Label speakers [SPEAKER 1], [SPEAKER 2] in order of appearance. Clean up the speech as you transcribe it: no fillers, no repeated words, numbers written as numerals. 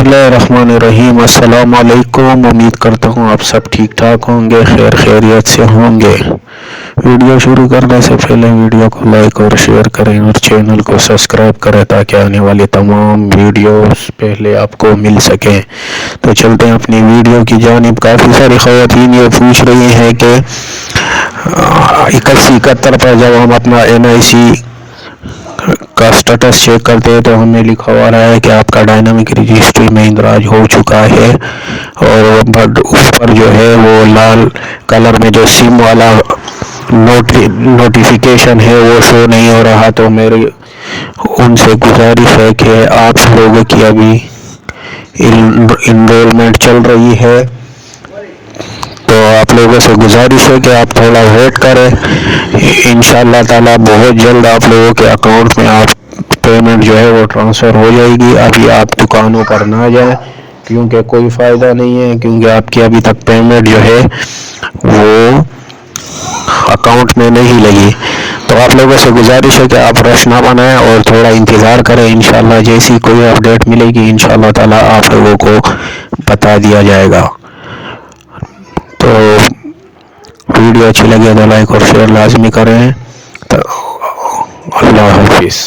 [SPEAKER 1] बिस्मिल्लाहिर्रहमानिर्रहीम। अस्सलाम वालेकुम। उम्मीद करता हूँ आप सब ठीक ठाक होंगे, खैर खैरियत से होंगे। वीडियो शुरू करने से पहले वीडियो को लाइक और शेयर करें और चैनल को सब्सक्राइब करें ताकि आने वाली तमाम वीडियोस पहले आपको मिल सकें। तो चलते हैं अपनी वीडियो की जानिब। काफ़ी सारी ख़वातीन ये पूछ रही हैं कि 8171 पर जब हम अपना NIC का स्टेटस चेक करते हैं तो हमें लिखा हुआ रहा है कि आपका डायनामिक रजिस्ट्री में इंदराज हो चुका है, और बट उस पर जो है वो लाल कलर में जो सिम वाला नोटिफिकेशन है वो शो नहीं हो रहा। तो मेरी उनसे गुजारिश है कि आप लोगों की अभी इनरोलमेंट चल रही है, तो आप लोगों से गुजारिश है कि आप थोड़ा वेट करें। इंशाअल्लाह ताला बहुत जल्द आप लोगों के अकाउंट में आप पेमेंट जो है वो ट्रांसफ़र हो जाएगी। अभी आप दुकानों पर ना जाएं क्योंकि कोई फ़ायदा नहीं है, क्योंकि आपकी अभी तक पेमेंट जो है वो अकाउंट में नहीं लगी। तो आप लोगों से गुजारिश है कि आप रश ना बनाएं और थोड़ा इंतज़ार करें। इंशाअल्लाह जैसी कोई अपडेट मिलेगी इंशाअल्लाह ताला आप लोगों को बता दिया जाएगा। तो वीडियो अच्छी लगे तो लाइक और शेयर लाजमी करें। तो अल्लाह हाफिज़।